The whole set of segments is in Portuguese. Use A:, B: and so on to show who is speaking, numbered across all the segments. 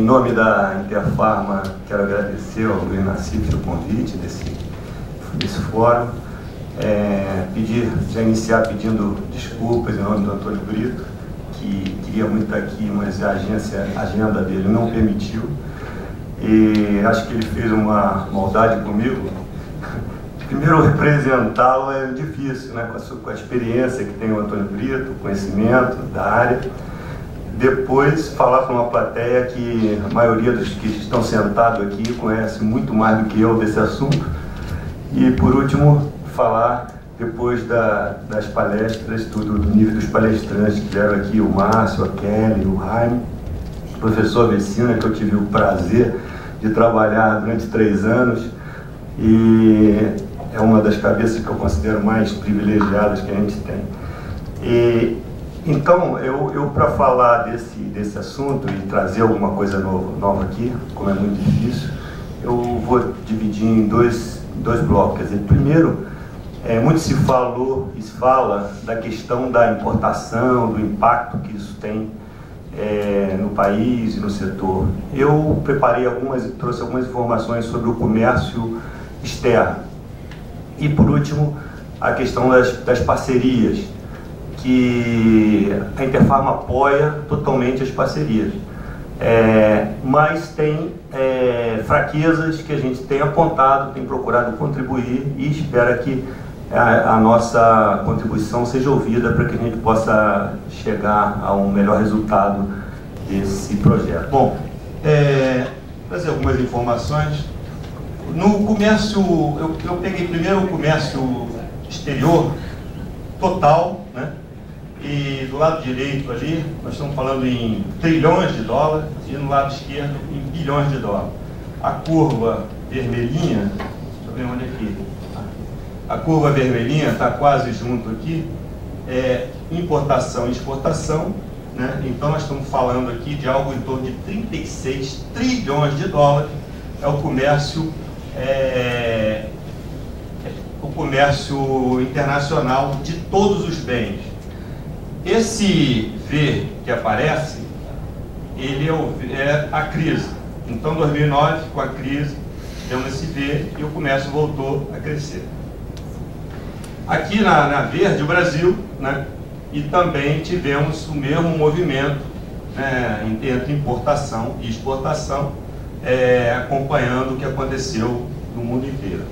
A: Em nome da Interpharma, quero agradecer ao Luiz Nassif o convite desse fórum. Já iniciar pedindo desculpas em nome do Antônio Brito, que queria muito estar aqui, mas a agenda dele não permitiu. E acho que ele fez uma maldade comigo. Primeiro, representá-lo é difícil, né? Com a experiência que tem o Antônio Brito, o conhecimento da área. Depois, falar para uma plateia que a maioria dos que estão sentados aqui conhece muito mais do que eu desse assunto. E, por último, falar depois das palestras, do nível dos palestrantes que vieram aqui, o Márcio, a Kelly, o Jaime, o professor Vecina, que eu tive o prazer de trabalhar durante 3 anos, e é uma das cabeças que eu considero mais privilegiadas que a gente tem. Então, eu para falar desse assunto e trazer alguma coisa nova aqui, como é muito difícil, eu vou dividir em dois blocos. Quer dizer, primeiro, muito se fala da questão da importação, do impacto que isso tem no país e no setor. Eu preparei trouxe algumas informações sobre o comércio externo. E, por último, a questão das parcerias, que a Interpharma apoia totalmente as parcerias. Mas tem fraquezas que a gente tem apontado, tem procurado contribuir e espera que a nossa contribuição seja ouvida para que a gente possa chegar a um melhor resultado desse projeto. Bom, trazer algumas informações. No comércio, eu peguei primeiro o comércio exterior total, né? E do lado direito ali, nós estamos falando em trilhões de dólares, e no lado esquerdo em bilhões de dólares. A curva vermelhinha, deixa eu ver onde é aqui. A curva vermelhinha está quase junto aqui, importação e exportação, né? Então nós estamos falando aqui de algo em torno de 36 trilhões de dólares, é o comércio internacional de todos os bens. Esse V que aparece, ele é a crise. Então, em 2009, com a crise, demos esse V e o comércio voltou a crescer. Aqui na verde, o Brasil, né? E também tivemos o mesmo movimento, né, entre importação e exportação, acompanhando o que aconteceu no mundo inteiro.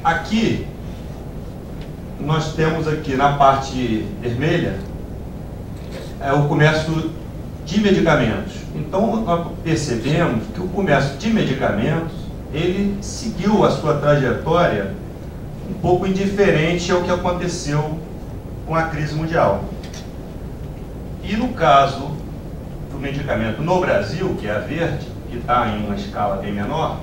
A: Aqui, nós temos aqui na parte vermelha o comércio de medicamentos. Então, nós percebemos que o comércio de medicamentos, ele seguiu a sua trajetória um pouco indiferente ao que aconteceu com a crise mundial. E no caso do medicamento no Brasil, que é a verde, que está em uma escala bem menor,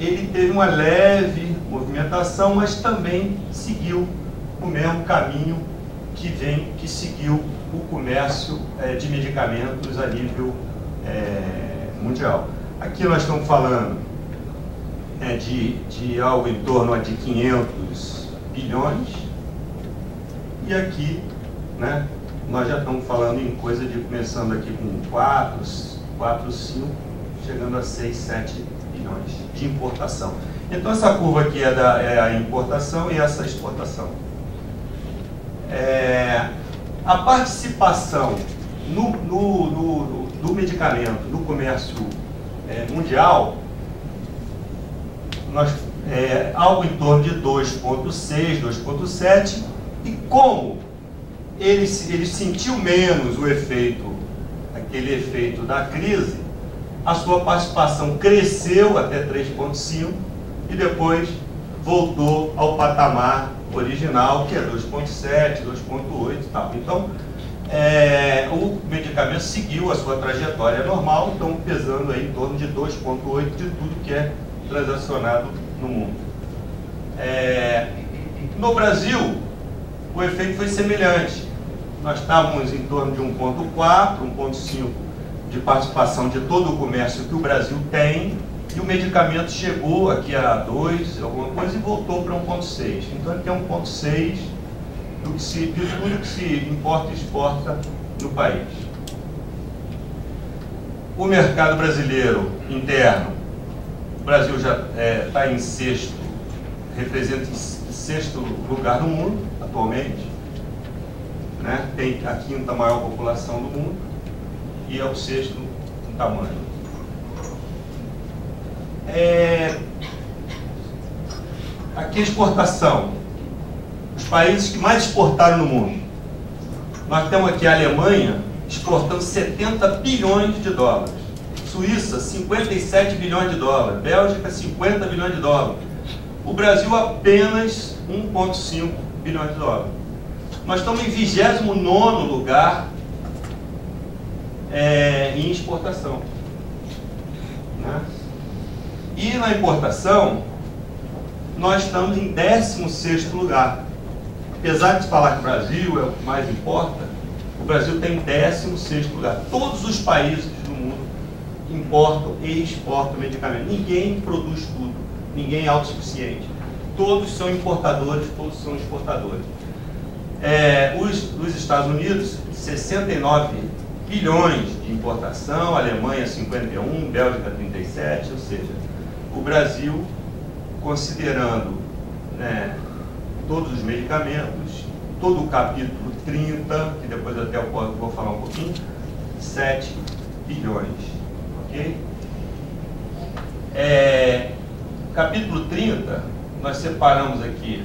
A: ele teve uma leve movimentação, mas também seguiu o mesmo caminho que seguiu o comércio de medicamentos a nível mundial. Aqui nós estamos falando de algo em torno de 500 bilhões, e aqui, né, nós já estamos falando em coisa de, começando aqui com 4, 5, chegando a 6, 7 bilhões de importação. Então essa curva aqui é a importação e essa a exportação. A participação do medicamento no comércio mundial, algo em torno de 2,6, 2,7, e como ele sentiu menos o efeito, aquele efeito da crise, a sua participação cresceu até 3,5 e depois voltou ao patamar original, que é 2,7, 2,8 e tal. Então, o medicamento seguiu a sua trajetória normal, então pesando aí em torno de 2,8 de tudo que é transacionado no mundo. No Brasil, o efeito foi semelhante. Nós estávamos em torno de 1,4, 1,5 de participação de todo o comércio que o Brasil tem, e o medicamento chegou aqui a 2, alguma coisa, e voltou para 1,6. Então ele tem 1,6 de tudo que se importa e exporta no país. O mercado brasileiro interno, o Brasil já está em sexto, representa em sexto lugar no mundo, atualmente, né? Tem a quinta maior população do mundo e é o sexto em tamanho. Aqui a exportação, os países que mais exportaram no mundo. Nós temos aqui a Alemanha exportando 70 bilhões de dólares, Suíça 57 bilhões de dólares, Bélgica 50 bilhões de dólares, o Brasil apenas 1,5 bilhões de dólares. Nós estamos em 29º lugar em exportação, né? E na importação nós estamos em 16º lugar. Apesar de falar que o Brasil é o que mais importa, o Brasil tem 16º lugar. Todos os países do mundo importam e exportam medicamentos. Ninguém produz tudo, ninguém é autossuficiente. Todos são importadores, todos são exportadores. Os Estados Unidos, 69 bilhões de importação, Alemanha 51, Bélgica 37, ou seja, o Brasil, considerando, né, todos os medicamentos, todo o capítulo 30, que depois até eu vou falar um pouquinho, 7 bilhões, ok? Capítulo 30, nós separamos aqui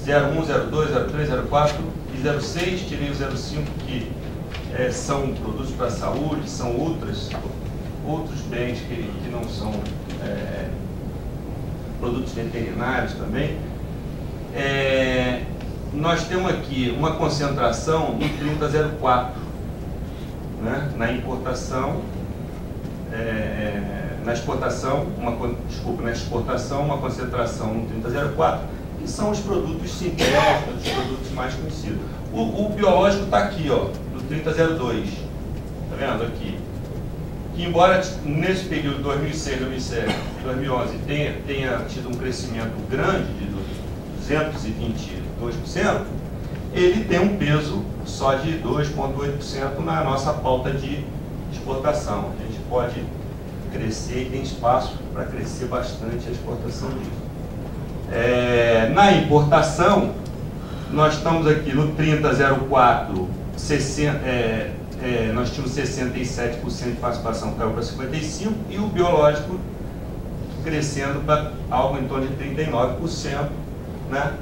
A: 01, 02, 03, 04 e 06, tirei o 05, que são produtos para a saúde, são outros bens que não são produtos veterinários também. Nós temos aqui uma concentração no 3004, né? Na exportação, uma concentração no 3004, que são os produtos sintéticos, os produtos mais conhecidos. O biológico está aqui, ó, no 3002, tá vendo aqui? Que embora nesse período 2006, 2007, 2011 tenha tido um crescimento grande de 222%, ele tem um peso só de 2,8% na nossa pauta de exportação. A gente pode crescer e tem espaço para crescer bastante a exportação disso. Na importação, nós estamos aqui no 3004, nós tínhamos 67% de participação, caiu para 55%, e o biológico crescendo para algo em torno de 39%, né?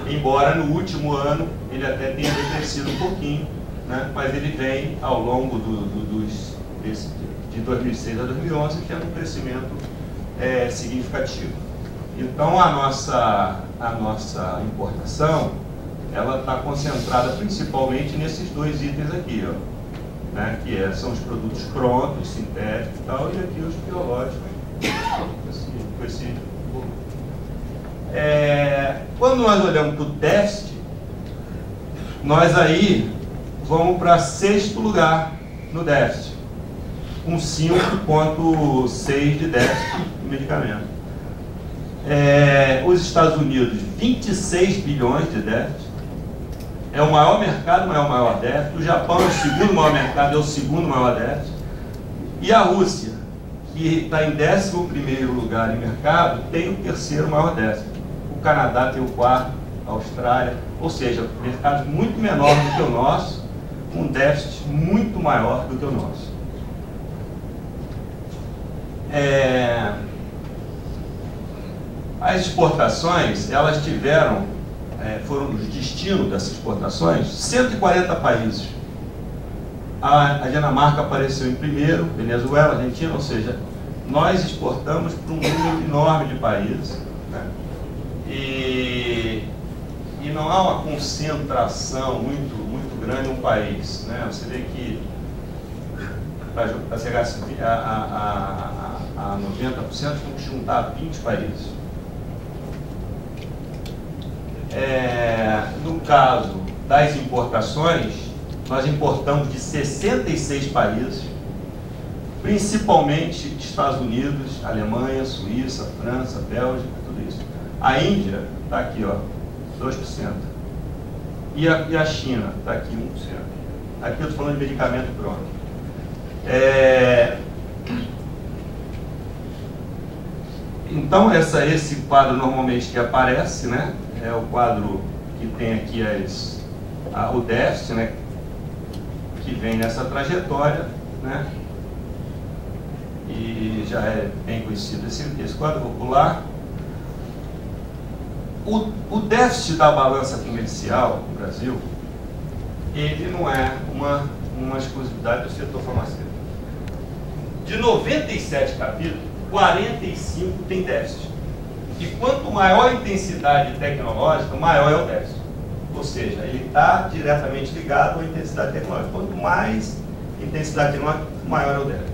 A: Embora no último ano ele até tenha decrescido um pouquinho, né? Mas ele vem ao longo de 2006 a 2011 tendo um crescimento significativo. Então a nossa importação, ela está concentrada principalmente nesses dois itens aqui, ó, né? Que são os produtos prontos, sintéticos e tal, e aqui os biológicos, com esse volume. Quando nós olhamos para o déficit, nós aí vamos para 6º lugar no déficit, com 5,6 de déficit de medicamento. Os Estados Unidos, 26 bilhões de déficit, é o maior mercado, não é o maior déficit. O Japão é o segundo maior mercado, é o segundo maior déficit. E a Rússia, que está em 11º lugar em mercado, tem o 3º maior déficit. O Canadá tem o 4º, a Austrália, ou seja, mercados muito menores do que o nosso, com um déficit muito maior do que o nosso. As exportações, elas foram os destinos dessas exportações, 140 países. A Dinamarca apareceu em primeiro, Venezuela, Argentina, ou seja, nós exportamos para um número enorme de países, né? E não há uma concentração muito grande no país, né? Você vê que para chegar a 90%, temos que juntar 20 países. No caso das importações, nós importamos de 66 países, principalmente de Estados Unidos, Alemanha, Suíça, França, Bélgica, tudo isso. A Índia está aqui, ó, 2%. E a China está aqui, 1%. Aqui eu estou falando de medicamento pronto.
B: Então, esse quadro normalmente que aparece, né, é o quadro que tem aqui o déficit, né, que vem nessa trajetória, né, e já é bem conhecido esse quadro. Vou pular. O déficit da balança comercial no Brasil, ele não é uma exclusividade do setor farmacêutico. De 97 capítulos, 45 tem déficit. E quanto maior a intensidade tecnológica, maior é o déficit. Ou seja, ele está diretamente ligado à intensidade tecnológica. Quanto mais intensidade tecnológica, maior é o déficit.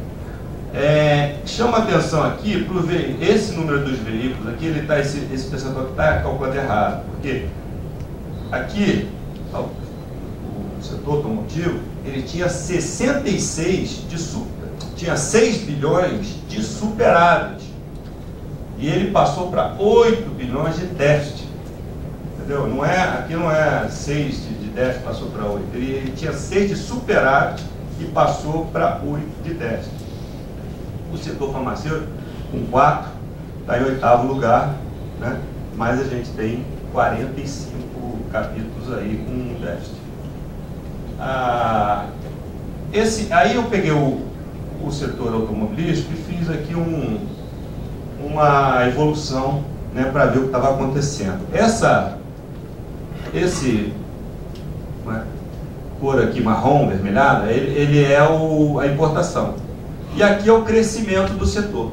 B: Chama atenção aqui para esse número dos veículos aqui, ele tá, esse percentual que está calculado errado, porque aqui o setor automotivo ele tinha 6 bilhões de superávit e ele passou para 8 bilhões de déficit, entendeu? Aqui não é 6 de déficit, passou para 8, ele tinha 6 de superávit e passou para 8 de déficit. O setor farmacêutico, com 4, está em 8º lugar, né? Mas a gente tem 45 capítulos aí com déficit. Aí eu peguei o setor automobilístico e fiz aqui uma evolução, né, para ver o que estava acontecendo. Esse cor aqui marrom, vermelhada, ele é a importação. E aqui é o crescimento do setor,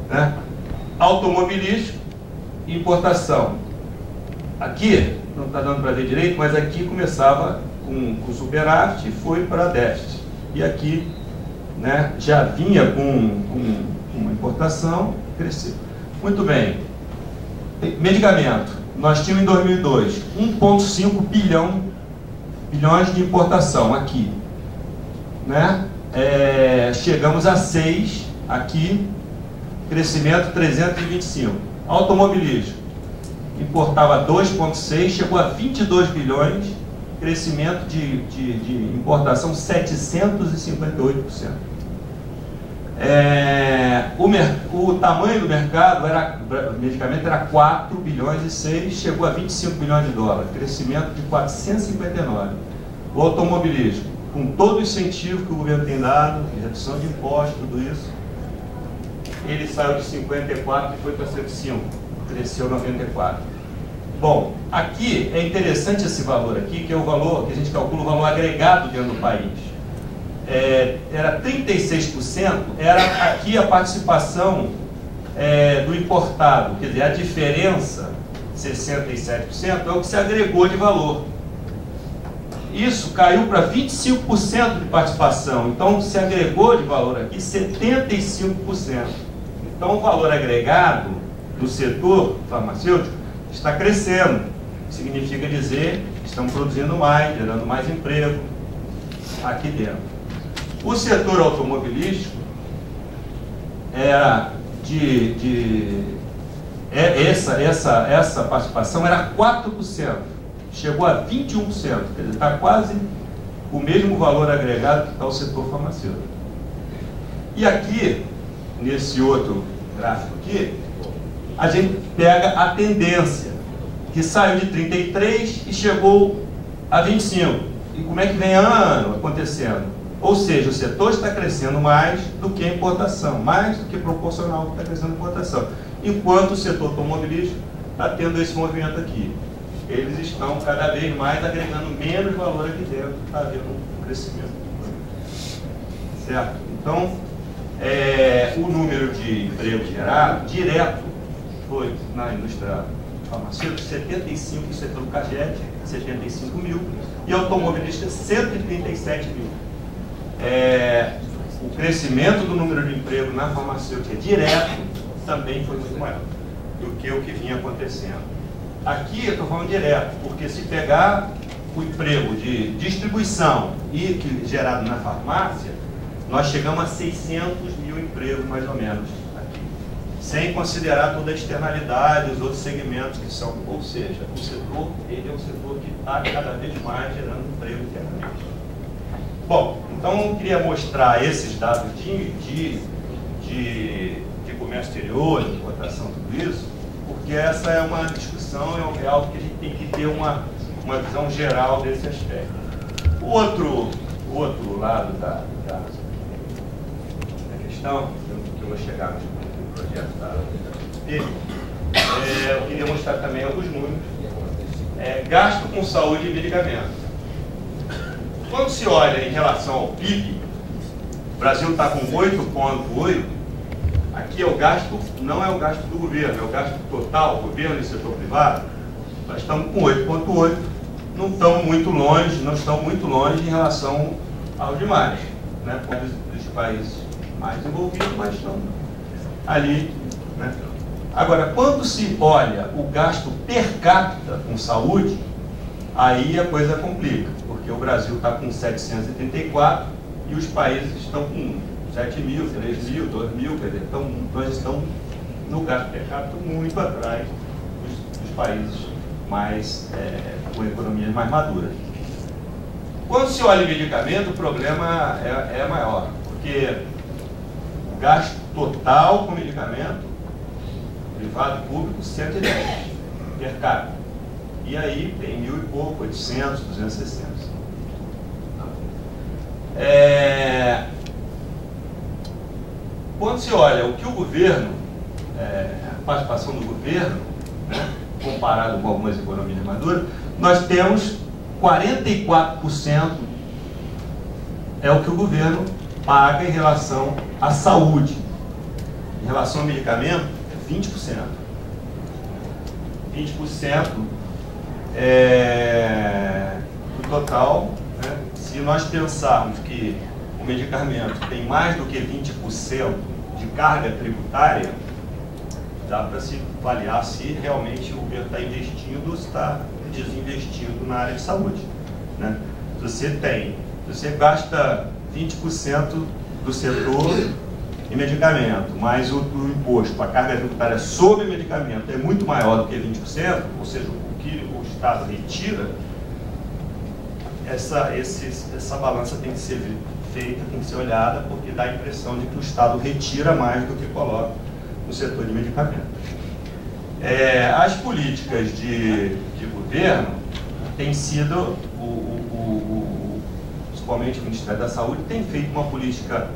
B: né? Automobilístico, importação. Aqui, não está dando para ver direito, mas aqui começava com superávit e foi para déficit. E aqui, né, já vinha com uma importação, cresceu. Muito bem. Medicamento. Nós tínhamos em 2002 1,5 bilhões de importação aqui, né? Chegamos a 6 aqui, crescimento 325. Automobilístico, importava 2,6, chegou a 22 bilhões, crescimento de importação 758%. O tamanho do mercado, o medicamento era 4 bilhões e 6, chegou a 25 bilhões de dólares, crescimento de 459. O automobilístico, com todo o incentivo que o governo tem dado, redução de impostos, tudo isso, ele saiu de 54 e foi para 105, cresceu 94. Bom, aqui é interessante esse valor aqui, que é o valor que a gente calcula o valor agregado dentro do país. Era 36%, era aqui a participação do importado, quer dizer, a diferença, 67%, é o que se agregou de valor. Isso caiu para 25% de participação, então se agregou de valor aqui 75%. Então o valor agregado do setor farmacêutico está crescendo. Significa dizer que estamos produzindo mais, gerando mais emprego aqui dentro. O setor automobilístico era essa participação era 4%. Chegou a 21%, quer dizer, está quase o mesmo valor agregado que está o setor farmacêutico. E aqui, nesse outro gráfico aqui, a gente pega a tendência, que saiu de 33 e chegou a 25. E como é que vem ano acontecendo? Ou seja, o setor está crescendo mais do que a importação, mais do que proporcional que está crescendo a importação. Enquanto o setor automobilístico está tendo esse movimento aqui. Eles estão cada vez mais agregando menos valor aqui dentro, está havendo um crescimento. Certo? Então, o número de emprego gerado, direto, foi na indústria farmacêutica, 75 no setor do CAGED, 75 mil, e automobilística, 137 mil. O crescimento do número de emprego na farmacêutica direto também foi muito maior do que o que vinha acontecendo. Aqui eu estou falando direto, porque se pegar o emprego de distribuição e gerado na farmácia, nós chegamos a 600 mil empregos mais ou menos aqui, sem considerar toda a externalidade, os outros segmentos que são, ou seja, o setor, ele é um setor que está cada vez mais gerando emprego internamente. Bom, então eu queria mostrar esses dados de comércio exterior, importação, tudo isso, porque essa é uma discussão, é algo que a gente tem que ter uma visão geral desse aspecto. O outro lado da questão, que eu vou chegar no projeto dele, eu queria mostrar também alguns números. Gasto com saúde e medicamento. Quando se olha em relação ao PIB, o Brasil está com 8,8%, aqui é o gasto, não é o gasto do governo, é o gasto total, governo e setor privado. Nós estamos com 8,8%, não estamos muito longe em relação aos demais, né? Dos países mais envolvidos, mas estão ali, né? Agora, quando se olha o gasto per capita com saúde, aí a coisa complica, porque o Brasil está com 734 e os países estão com 7 mil, 3 mil, 2 mil, quer dizer, nós estamos no gasto per capita muito atrás dos países com economias mais maduras. Quando se olha em medicamento, o problema é maior, porque o gasto total com medicamento, privado e público, 110 per capita. E aí tem 1.000 e pouco, 800, 260. Quando se olha o que o governo, a participação do governo, né, comparado com algumas economias maduras, nós temos 44% é o que o governo paga em relação à saúde. Em relação ao medicamento, 20%. 20% do total, né? Se nós pensarmos que o medicamento tem mais do que 20% de carga tributária, dá para se avaliar se realmente o governo está investindo ou se está desinvestindo na área de saúde, né? Se você gasta 20% do setor em medicamento, mas o imposto, a carga tributária sobre medicamento é muito maior do que 20%, ou seja, o que o Estado retira, essa balança tem que ser feita, tem que ser olhada, porque dá a impressão de que o Estado retira mais do que coloca no setor de medicamento. As políticas de governo têm sido, principalmente o Ministério da Saúde, tem feito uma política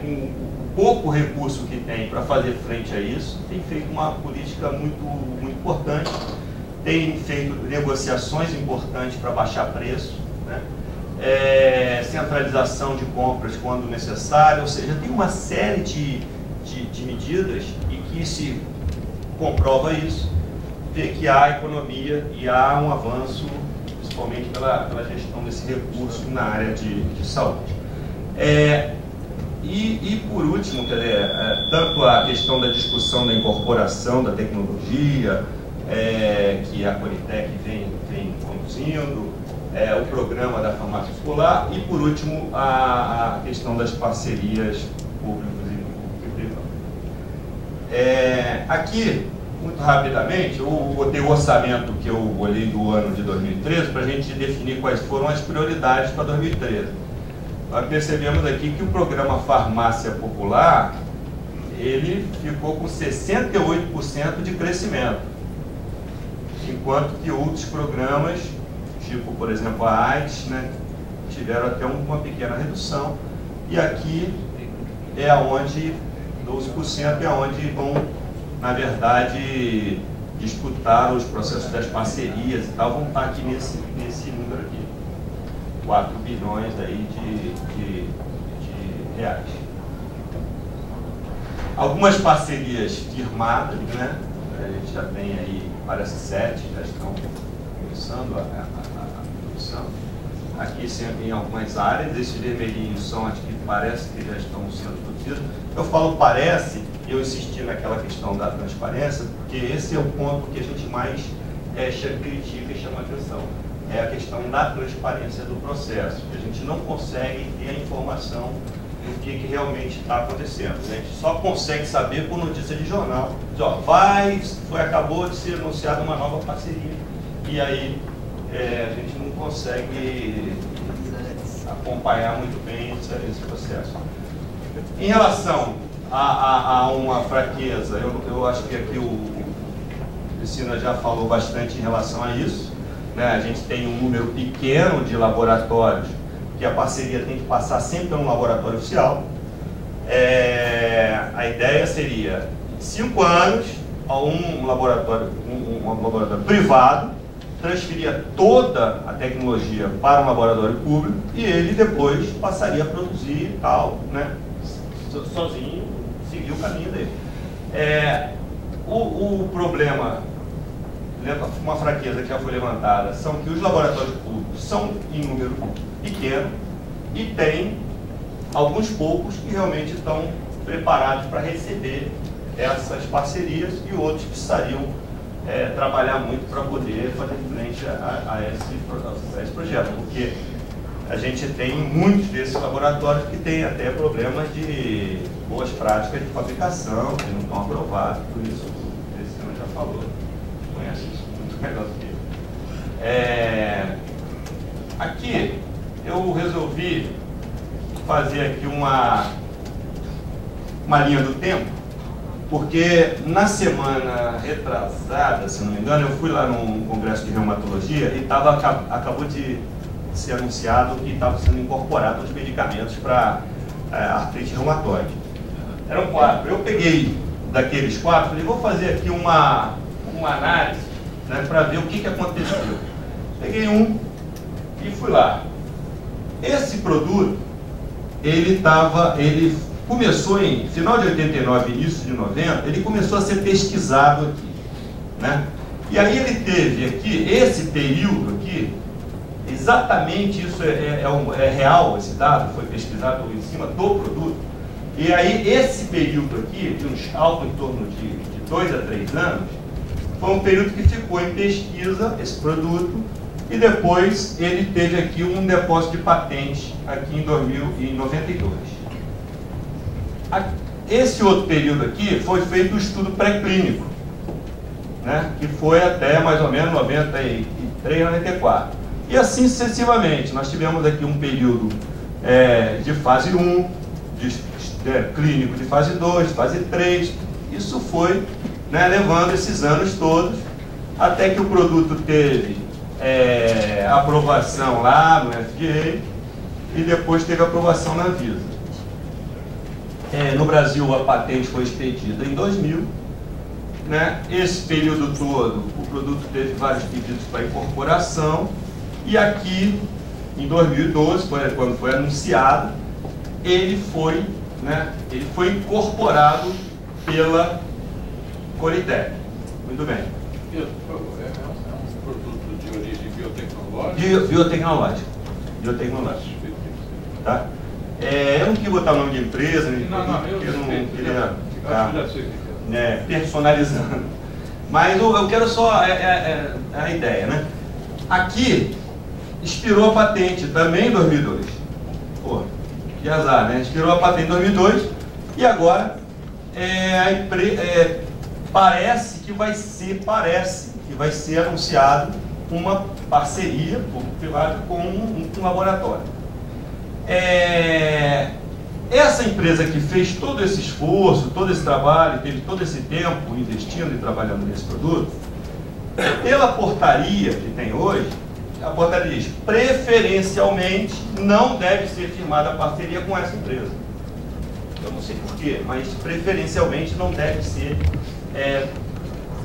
B: com o pouco recurso que tem para fazer frente a isso, tem feito uma política muito, muito importante, tem feito negociações importantes para baixar preço, né? Centralização de compras quando necessário, ou seja, tem uma série de medidas e que se comprova isso, vê que há economia e há um avanço, principalmente pela gestão desse recurso na área de saúde. E por último, quer dizer, tanto a questão da discussão da incorporação da tecnologia, que a Conitec vem conduzindo, o programa da farmácia escolar e, por último, a questão das parcerias públicas e privadas. Aqui, muito rapidamente, eu botei o orçamento que eu olhei do ano de 2013 para a gente definir quais foram as prioridades para 2013. Nós percebemos aqui que o programa Farmácia Popular, ele ficou com 68% de crescimento, enquanto que outros programas, tipo, por exemplo, a AIDS, né, tiveram até uma pequena redução, e aqui é onde 12% é onde vão, na verdade, disputar os processos das parcerias e tal, vão estar aqui nesse número aqui, 4 bilhões aí de reais. Algumas parcerias firmadas, né? A gente já tem aí, parece 7, já estão começando a produção. Aqui sempre em algumas áreas, esses vermelhinhos são as que parece que já estão sendo produzidos. Eu falo parece, eu insisti naquela questão da transparência, porque esse é o ponto que a gente mais critica e chama atenção. É a questão da transparência do processo, que a gente não consegue ter a informação do que realmente está acontecendo. A gente só consegue saber por notícia de jornal. Diz, ó, acabou de ser anunciada uma nova parceria, e aí a gente não consegue acompanhar muito bem esse processo. Em relação há uma fraqueza. Eu acho que aqui o Piscina já falou bastante em relação a isso, né? A gente tem um número pequeno de laboratórios que a parceria tem que passar sempre a um laboratório oficial. A ideia seria 5 anos a um laboratório privado, transferia toda a tecnologia para um laboratório público e ele depois passaria a produzir e tal, né? Sozinho, seguir o caminho dele. O problema, uma fraqueza que já foi levantada, são que os laboratórios públicos são em número pequeno e tem alguns poucos que realmente estão preparados para receber essas parcerias e outros precisariam trabalhar muito para poder fazer frente a esse projeto, porque a gente tem muitos desses laboratórios que têm até problemas de boas práticas de fabricação, que não estão aprovados, por isso o Cristiano já falou, conhece isso muito melhor do que eu. Aqui eu resolvi fazer aqui uma linha do tempo, porque na semana retrasada, se não me engano, eu fui lá num congresso de reumatologia e acabou de ser anunciado que estavam sendo incorporados os medicamentos para artrite reumatoide. Eram 4. Eu peguei daqueles 4, falei, vou fazer aqui uma análise, né, para ver o que aconteceu. Peguei um e fui lá. Esse produto, ele começou em final de 89, início de 90, ele começou a ser pesquisado aqui, né? E aí ele teve aqui, esse período aqui, exatamente isso é real, esse dado foi pesquisado em cima do produto, e aí esse período aqui, de algo em torno de 2 a 3 anos, foi um período que ficou em pesquisa, esse produto, e depois ele teve aqui um depósito de patente aqui em 92. Esse outro período aqui foi feito um estudo pré-clínico, né, que foi até mais ou menos 93, 94. E assim sucessivamente. Nós tivemos aqui um período de fase 1, clínico de fase 2, fase 3. Isso foi, né, levando esses anos todos, até que o produto teve aprovação lá no FDA e depois teve aprovação na Anvisa. No Brasil a patente foi expedida em 2000, né? Esse período todo o produto teve vários pedidos para incorporação e aqui em 2012, quando foi anunciado, ele foi incorporado pela Coritec. Muito bem.
C: É um produto de origem biotecnológica?
B: Biotecnológico. Tá? Eu não queria botar o nome de empresa, eu não queria ficar personalizando. Mas eu quero só a ideia, né? Aqui expirou a patente também em 2002. Pô, que azar, né? Expirou a patente em 2002 e agora parece que vai ser anunciado uma parceria público-privada com um laboratório. Essa empresa que fez todo esse esforço, todo esse trabalho, teve todo esse tempo investindo e trabalhando nesse produto, pela portaria que tem hoje, a portaria diz, preferencialmente não deve ser firmada a parceria com essa empresa. Eu não sei porquê, mas preferencialmente não deve ser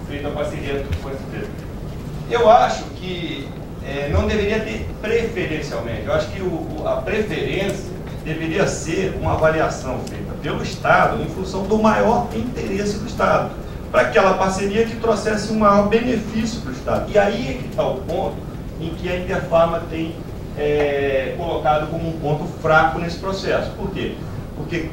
B: feita a parceria com essa empresa. Eu acho que não deveria ter preferencialmente. Eu acho que a preferência deveria ser uma avaliação feita pelo Estado em função do maior interesse do Estado, para aquela parceria que trouxesse um maior benefício para o Estado. E aí é que está o ponto em que a Interpharma tem colocado como um ponto fraco nesse processo. Por quê? Porque,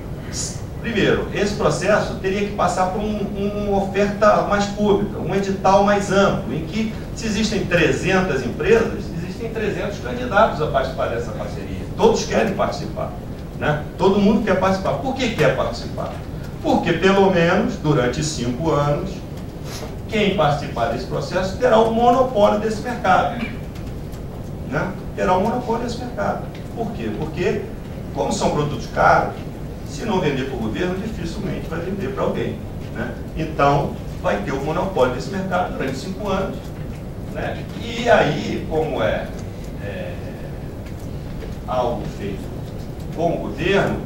B: primeiro, esse processo teria que passar por uma oferta mais pública, um edital mais amplo, em que, se existem 300 empresas, existem 300 candidatos a participar dessa parceria. Todos querem participar, né? Todo mundo quer participar. Por que quer participar? Porque, pelo menos, durante 5 anos, quem participar desse processo terá o monopólio desse mercado, né? Terá o monopólio desse mercado. Por quê? Porque, como são produtos caros,
A: Se não vender para o governo, dificilmente vai vender para alguém, né? Então, vai ter o monopólio desse mercado durante 5 anos, né? E aí, como algo feito com o governo,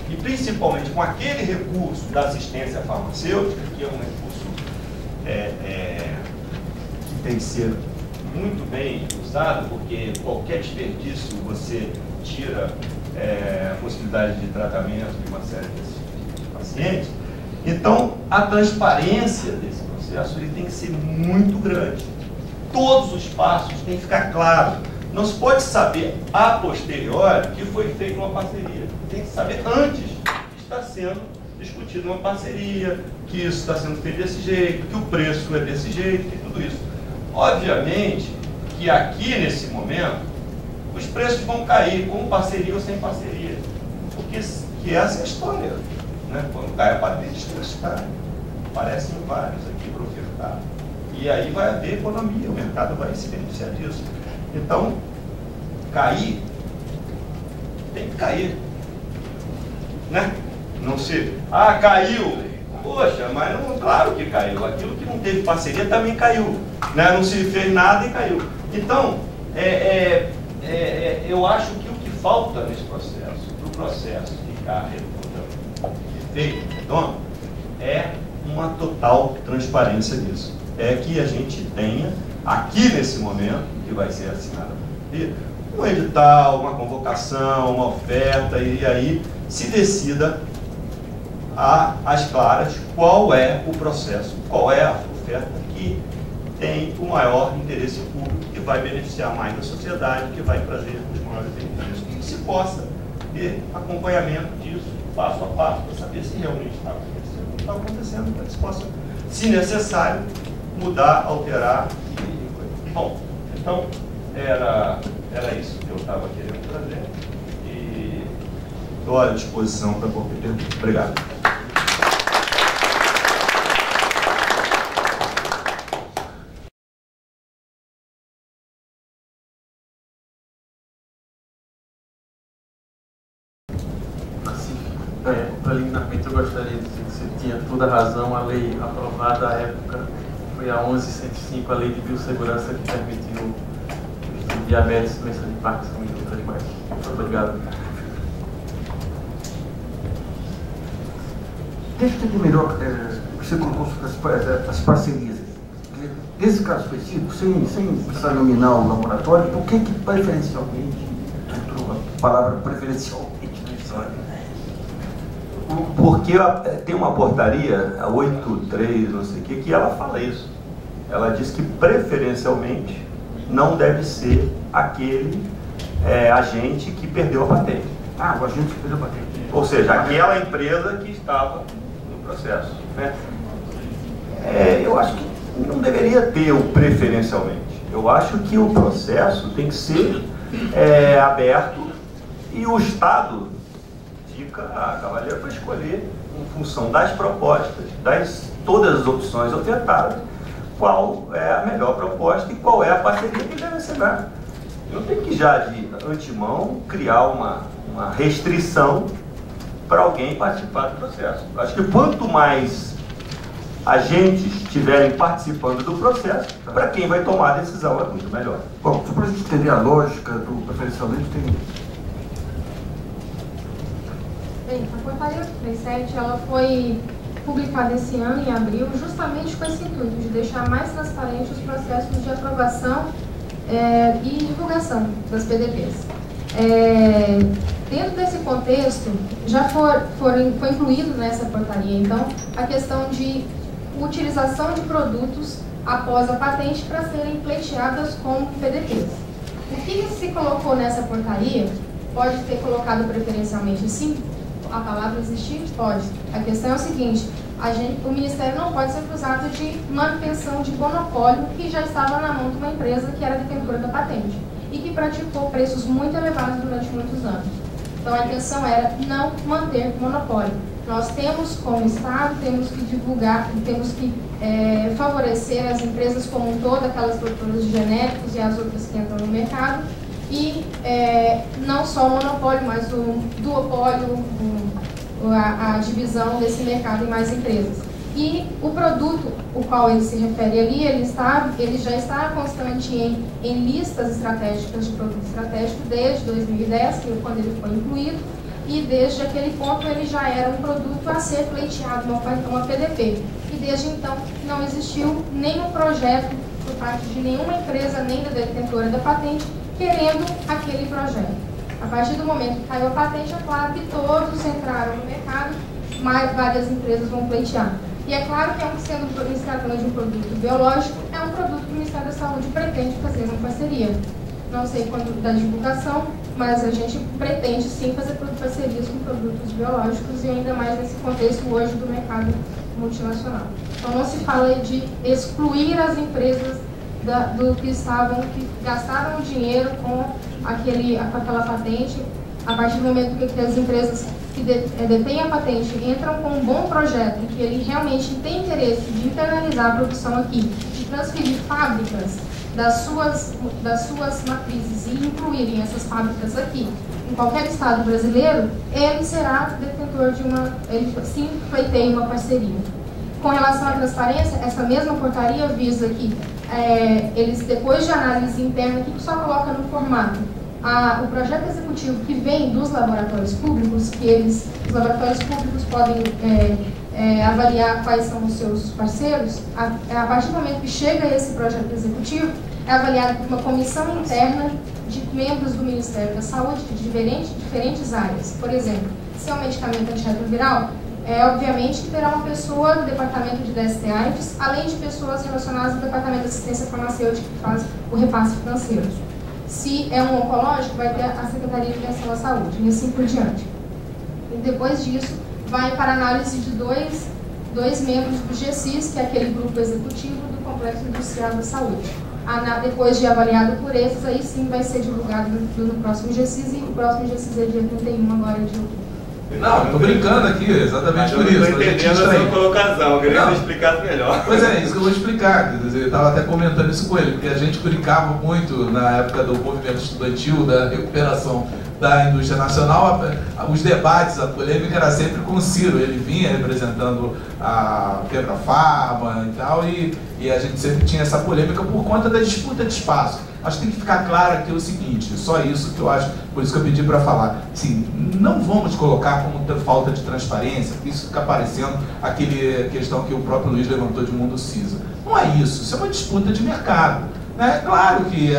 A: e principalmente com aquele recurso da assistência farmacêutica, que é um recurso que tem que ser muito bem usado, porque qualquer desperdício você tira a possibilidade de tratamento de uma série de pacientes. Então, a transparência desse processo ele tem que ser muito grande. Todos os passos têm que ficar claros. Não se pode saber a posteriori que foi feita uma parceria. Tem que saber antes que está sendo discutida uma parceria, que isso está sendo feito desse jeito, que o preço é desse jeito, e tudo isso. Obviamente que aqui, nesse momento, os preços vão cair com parceria ou sem parceria. Porque essa é a história, né? Quando cai a patente, os preços caem. Aparecem vários aqui para ofertar. E aí vai haver economia, o mercado vai se beneficiar disso. Então, cair, tem que cair, né? Não se, caiu, poxa, mas não, claro que caiu, aquilo que não teve parceria também caiu, né? Não se fez nada e caiu. Então, eu acho que o que falta nesse processo, para o processo ficar feito, redondo, é uma total transparência nisso. É que a gente tenha, aqui nesse momento, que vai ser assinado, um edital, uma convocação, uma oferta, e aí se decida às claras qual é o processo, qual é a oferta que tem o maior interesse público, que vai beneficiar mais a sociedade, que vai trazer os maiores benefícios, e que se possa ter acompanhamento disso, passo a passo, para saber se realmente está acontecendo ou não está acontecendo, para que se possa, se necessário, mudar, alterar. Bom, então era isso que eu estava querendo trazer e estou à disposição para qualquer pergunta. Obrigado.
D: Preliminarmente, eu gostaria de dizer que você tinha toda a razão. A lei aprovada à época foi a 11.105, a lei de biossegurança, que permitiu diabetes, doença de Parkinson e outras mais. Muito obrigado.
E: Deixa eu entender melhor, você colocou as parcerias. Nesse caso específico, sem precisar nominar o laboratório, por que preferencialmente, entrou a palavra preferencialmente na história?
A: Porque tem uma portaria, a 83, não sei o que ela fala isso. Ela diz que preferencialmente não deve ser aquele agente que perdeu a patente.
E: O agente que perdeu a patente.
A: Ou seja, aquela empresa que estava no processo, né? Eu acho que não deveria ter o preferencialmente. Eu acho que o processo tem que ser aberto e o Estado fica a cavaleira para escolher, em função das propostas, todas as opções ofertadas, qual é a melhor proposta e qual é a parceria que deve ser dada. Não tem que já de antemão criar uma restrição para alguém participar do processo. Acho que quanto mais agentes estiverem participando do processo, para quem vai tomar a decisão é muito melhor.
E: Bom, só para a gente entender a lógica do preferencialmente, tem...
F: Bem, a portaria 37, ela foi publicada esse ano, em abril, justamente com esse intuito de deixar mais transparente os processos de aprovação e divulgação das PDPs. Dentro desse contexto, já foi incluído nessa portaria, então, a questão de utilização de produtos após a patente para serem pleiteadas como PDPs. O que se colocou nessa portaria pode ter colocado preferencialmente sim? A palavra existir? Pode. A questão é o seguinte, o Ministério não pode ser acusado de manutenção de monopólio que já estava na mão de uma empresa que era detentora da patente e que praticou preços muito elevados durante muitos anos. Então a intenção era não manter monopólio. Nós temos, como Estado, temos que divulgar, temos que favorecer as empresas como um todo, aquelas produtoras de genéricos e as outras que entram no mercado, e não só o monopólio, mas o duopólio, a divisão desse mercado em mais empresas. E o produto o qual ele se refere ali, ele já está constante em listas estratégicas de produto estratégico desde 2010, que é quando ele foi incluído, e desde aquele ponto ele já era um produto a ser pleiteado, uma PDP. E desde então não existiu nenhum projeto por parte de nenhuma empresa, nem da detentora da patente, querendo aquele projeto. A partir do momento que caiu a patente, é claro que todos entraram no mercado, mas várias empresas vão pleitear. E é claro que, sendo se tratando de um produto biológico, é um produto que o Ministério da Saúde pretende fazer uma parceria. Não sei quando da divulgação, mas a gente pretende sim fazer parcerias com produtos biológicos e ainda mais nesse contexto hoje do mercado multinacional. Então não se fala de excluir as empresas que gastaram dinheiro com aquela patente. A partir do momento que as empresas que detêm a patente entram com um bom projeto e que ele realmente tem interesse de internalizar a produção aqui, de transferir fábricas das suas matrizes e incluírem essas fábricas aqui, em qualquer estado brasileiro, ele será detentor ele sim pleiteia uma parceria. Com relação à transparência, essa mesma portaria visa que eles, depois de análise interna, que só coloca no formato o projeto executivo que vem dos laboratórios públicos, os laboratórios públicos podem avaliar quais são os seus parceiros. A partir do momento que chega esse projeto executivo, é avaliado por uma comissão interna de membros do Ministério da Saúde de diferentes áreas. Por exemplo, se é um medicamento antirretroviral, obviamente que terá uma pessoa do departamento de DST/AIDS, além de pessoas relacionadas ao departamento de assistência farmacêutica que faz o repasse financeiro. Se é um oncológico, vai ter a Secretaria de Atenção à Saúde, e assim por diante. E depois disso, vai para a análise de dois membros do GSIS, que é aquele grupo executivo do Complexo Industrial da Saúde. Depois de avaliado por esses, aí sim vai ser divulgado no próximo GSIS, e o próximo GSIS é dia 31 agora de outubro.
G: Não, estou brincando aqui, exatamente por isso.
A: Eu não estou entendendo a sua colocação, eu queria que você explicasse melhor.
G: Pois é, isso que eu vou explicar. Eu estava até comentando isso com ele, porque a gente brincava muito na época do movimento estudantil, da recuperação da indústria nacional, os debates, a polêmica era sempre com o Ciro. Ele vinha representando a Quebra-Farma e tal, e a gente sempre tinha essa polêmica por conta da disputa de espaço. Acho que tem que ficar claro aqui o seguinte, só isso que eu acho, por isso que eu pedi para falar. Assim, não vamos colocar como falta de transparência, porque isso fica parecendo aquela questão que o próprio Luiz levantou de mundo CISA. Não é isso é uma disputa de mercado. Né? Claro que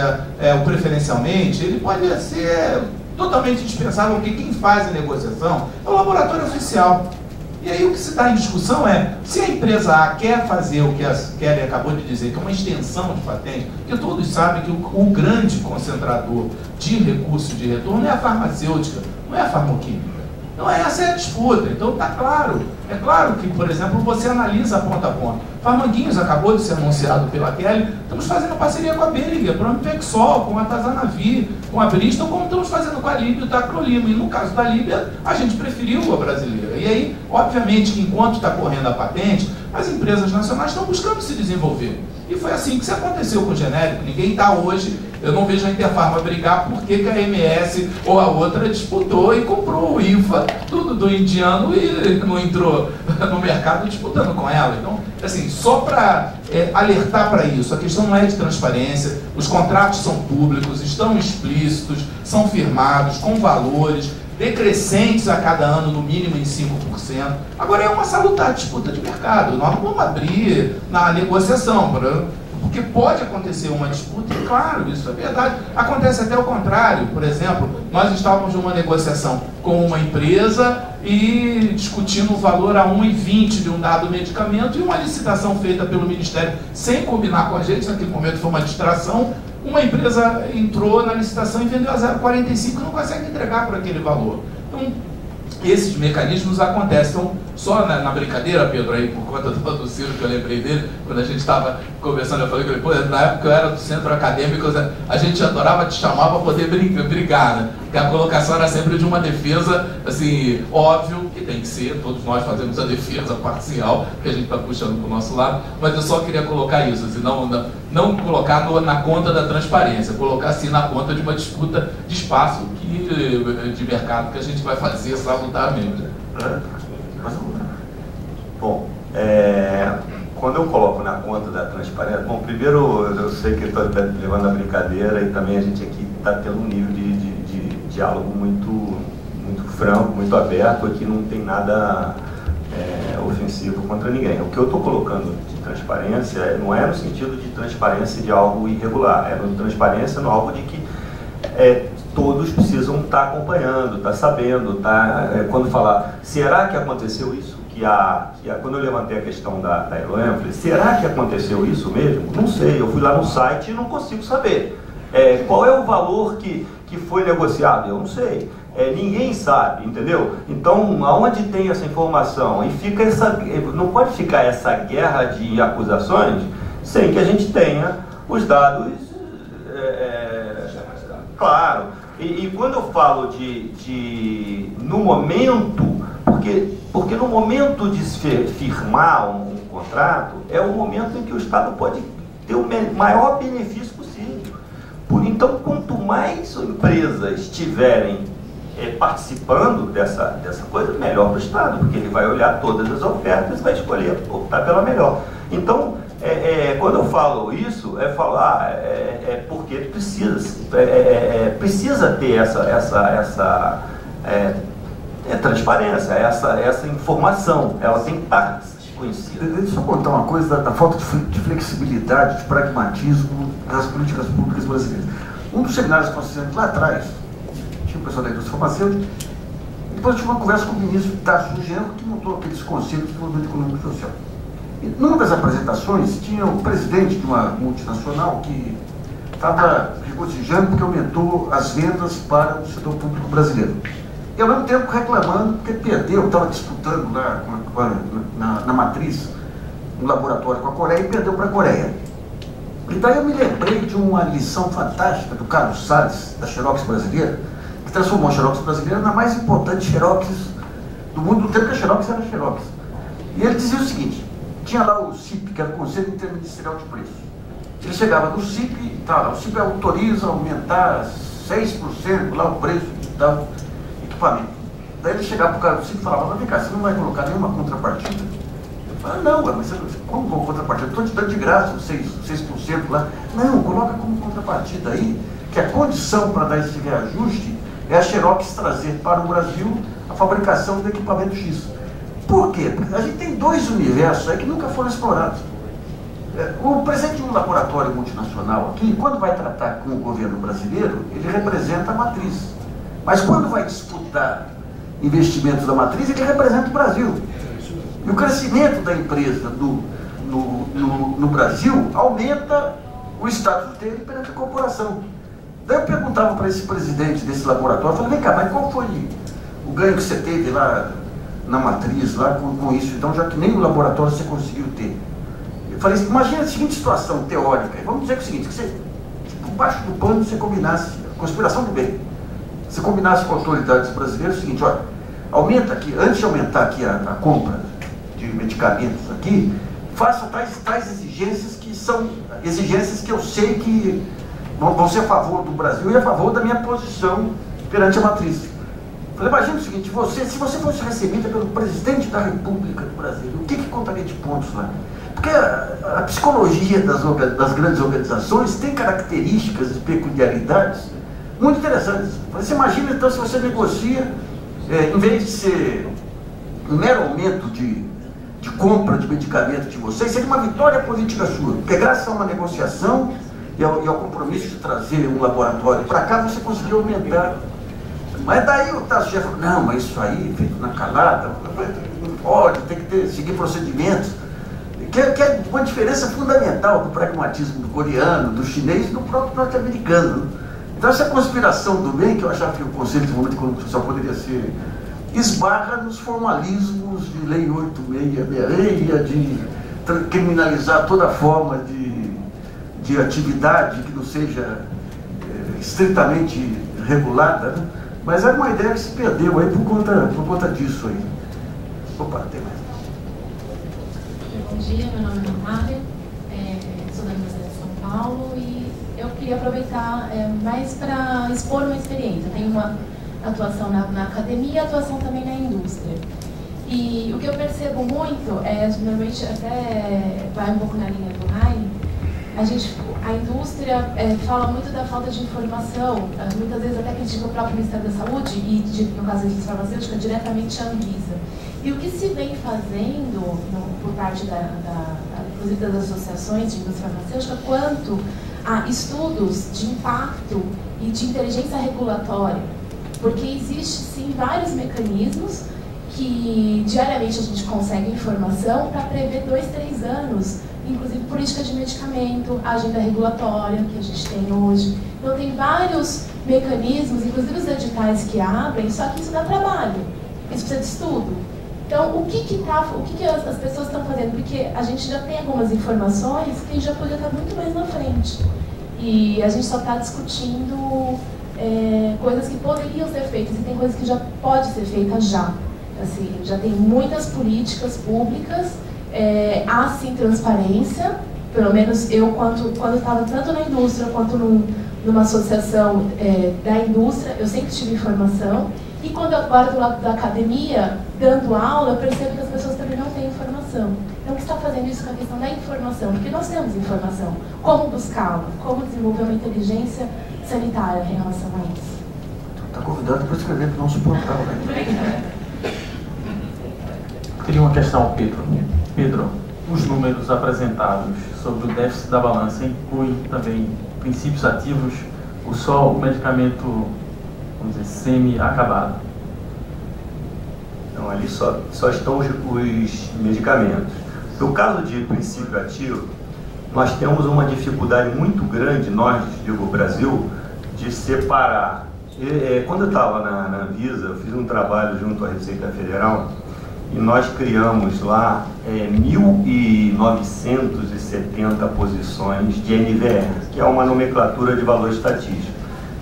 G: o preferencialmente ele pode ser totalmente dispensável, porque quem faz a negociação é o laboratório oficial. E aí o que se está em discussão é, se a empresa A quer fazer o que a Kelly acabou de dizer, que é uma extensão de patente, porque todos sabem que o grande concentrador de recursos de retorno é a farmacêutica, não é a farmoquímica. Então essa é a disputa. Então está claro. É claro que, por exemplo, você analisa ponta a ponta. Farmanguinhos acabou de ser anunciado pela Kelly, estamos fazendo parceria com a Beringer, com a Impexol, com a Tazanavi, com a Bristol, como estamos fazendo com a Líbia e o Tacrolimo. E no caso da Líbia, a gente preferiu a brasileira. E aí, obviamente, que enquanto está correndo a patente, as empresas nacionais estão buscando se desenvolver. E foi assim que isso aconteceu com o genérico. Ninguém está hoje, eu não vejo a Interfarma brigar porque que a MS ou a outra disputou e comprou o IFA do indiano e não entrou no mercado disputando com ela. Então, assim, só para alertar para isso, a questão não é de transparência, os contratos são públicos, estão explícitos, são firmados com valores decrescentes a cada ano, no mínimo em 5%. Agora é uma salutar disputa de mercado, nós não vamos abrir na negociação, porque pode acontecer uma disputa, e claro, isso é verdade. Acontece até o contrário. Por exemplo, nós estávamos numa negociação com uma empresa e discutindo o valor a 1,20 de um dado medicamento, e uma licitação feita pelo Ministério sem combinar com a gente, naquele momento foi uma distração. Uma empresa entrou na licitação e vendeu a 0,45 e não consegue entregar por aquele valor. Então, esses mecanismos acontecem. Então, só na brincadeira, Pedro, aí, por conta do Ciro, que eu lembrei dele, quando a gente estava conversando, eu falei com ele, pô, na época eu era do centro acadêmico, a gente adorava te chamar para poder brigar, né? Porque a colocação era sempre de uma defesa, assim, óbvio que tem que ser, todos nós fazemos a defesa parcial, que a gente está puxando para o nosso lado, mas eu só queria colocar isso, assim, não colocar na conta da transparência, colocar assim na conta de uma disputa de espaço de mercado que a gente vai fazer salutamente.
A: Bom, quando eu coloco na conta da transparência, bom, primeiro eu sei que eu estou levando a brincadeira e também a gente aqui está tendo um nível de diálogo muito franco, muito aberto, aqui não tem nada ofensivo contra ninguém. O que eu estou colocando de transparência não é no sentido de transparência de algo irregular, é no transparência no algo de que todos precisam estar acompanhando, estar sabendo, quando falar, será que aconteceu isso? Quando eu levantei a questão da Eloen, eu falei, será que aconteceu isso mesmo? Não sei, eu fui lá no site e não consigo saber. Qual é o valor que foi negociado? Eu não sei. Ninguém sabe, entendeu? Então, aonde tem essa informação? E fica não pode ficar essa guerra de acusações sem que a gente tenha os dados, claro. E quando eu falo no momento, porque no momento de firmar um contrato, é o momento em que o Estado pode ter o maior benefício possível. Então, quanto mais empresas estiverem participando dessa coisa, melhor para o Estado, porque ele vai olhar todas as ofertas e vai escolher optar pela melhor. Então, quando eu falo isso, porque precisa ter essa transparência, essa informação, ela tem que estar conhecida.
E: Deixa eu contar uma coisa da falta de flexibilidade, de pragmatismo das políticas públicas brasileiras. Um dos seminários que nós fizemos lá atrás, tinha o pessoal da indústria farmacêutica, e depois tive uma conversa com o ministro Tarcísio Genro, que montou aqueles conselhos de desenvolvimento econômico e social. E numa das apresentações, tinha o presidente de uma multinacional que estava regozijando porque aumentou as vendas para o setor público brasileiro. E ao mesmo tempo reclamando porque perdeu, estava disputando lá na matriz, um laboratório com a Coreia, e perdeu para a Coreia. E daí eu me lembrei de uma lição fantástica do Carlos Salles, da Xerox brasileira, que transformou a Xerox brasileira na mais importante Xerox do mundo, no tempo que a Xerox era a Xerox. E ele dizia o seguinte, tinha lá o CIP, que era o Conselho Interministerial de Preços. Ele chegava no CIP e tal, o CIP autoriza aumentar 6% lá o preço de tal equipamento. Daí ele chegava para o cara do CIP e falava, mas vem cá, você não vai colocar nenhuma contrapartida? Eu falava, não, mas como com contrapartida? Estou te dando de graça os 6% lá. Não, coloca como contrapartida aí, que a condição para dar esse reajuste é a Xerox trazer para o Brasil a fabricação do equipamento X. Por quê? Porque a gente tem dois universos aí que nunca foram explorados. O presidente de um laboratório multinacional aqui, quando vai tratar com o governo brasileiro, ele representa a matriz. Mas quando vai disputar investimentos da matriz, ele representa o Brasil. E o crescimento da empresa no Brasil aumenta o status dele perante a corporação. Daí eu perguntava para esse presidente desse laboratório, eu falei, vem cá, mas qual foi o ganho que você teve lá na matriz, lá com isso, então, já que nem o laboratório você conseguiu ter? Eu falei, imagina a seguinte situação teórica, vamos dizer que é o seguinte, que você, por baixo do pano, você combinasse, a conspiração do bem, você combinasse com autoridades brasileiras o seguinte, olha, aumenta aqui, antes de aumentar aqui a compra de medicamentos aqui, faça tais exigências que são exigências que eu sei que vão ser a favor do Brasil e a favor da minha posição perante a matriz. Falei, imagina o seguinte, se você fosse recebida pelo presidente da República do Brasil, o que contaria de pontos lá? Porque a psicologia das grandes organizações tem características e peculiaridades muito interessantes. Você imagina, então, se você negocia, em vez de ser um mero aumento de compra de medicamentos de vocês, seria uma vitória política sua, porque graças a uma negociação e ao compromisso de trazer um laboratório para cá, você conseguiu aumentar. Mas daí o Tarcísio falou, não, mas isso aí, feito na calada, não pode, tem que seguir procedimentos, que é uma diferença fundamental do pragmatismo do coreano, do chinês e do próprio norte-americano. Então essa conspiração do bem, que eu achava que o Conselho de Desenvolvimento Econômico e Social poderia ser, esbarra nos formalismos de Lei 8.666, de criminalizar toda forma de atividade que não seja estritamente regulada, né? Mas era uma ideia que se perdeu aí por conta disso aí. Opa, tem mais.
H: Bom dia, meu nome é Natália, sou da Universidade de São Paulo e eu queria aproveitar mais para expor uma experiência. Eu tenho uma atuação na academia e atuação também na indústria. E o que eu percebo muito normalmente até vai um pouco na linha do Raine, a indústria fala muito da falta de informação, muitas vezes até critica o próprio Ministério da Saúde e, no caso da indústria farmacêutica, diretamente a Anvisa. E o que se vem fazendo por parte inclusive das associações de indústria farmacêutica, quanto a estudos de impacto e de inteligência regulatória, porque existe sim vários mecanismos que diariamente a gente consegue informação para prever 2, 3 anos, inclusive política de medicamento, agenda regulatória que a gente tem hoje. Então tem vários mecanismos, inclusive os editais que abrem, só que isso dá trabalho, isso precisa de estudo. Então o que as pessoas estão fazendo? Porque a gente já tem algumas informações que já podia estar muito mais na frente. E a gente só está discutindo coisas que poderiam ser feitas, e tem coisas que já pode ser feita já. Assim, já tem muitas políticas públicas, há sim transparência, pelo menos eu, quando estava tanto na indústria quanto numa associação da indústria, eu sempre tive informação, e quando eu agora do lado da academia, dando aula, eu percebo que as pessoas também não têm informação. Então, o que está fazendo isso com a questão da informação? Porque nós temos informação. Como buscá-la? Como desenvolver uma inteligência sanitária em relação a isso?
E: Está convidado para escrever para o nosso portal, né?
D: Teria uma questão, Pedro. Pedro, os números apresentados sobre o déficit da balança incluem também princípios ativos ou só o medicamento, vamos dizer, semi-acabado?
A: Não, ali só estão os medicamentos. No caso de princípio ativo, nós temos uma dificuldade muito grande, nós, digo, Brasil, de separar. Quando eu estava na Anvisa, eu fiz um trabalho junto à Receita Federal, e nós criamos lá 1.970 posições de NVR, que é uma nomenclatura de valor estatístico,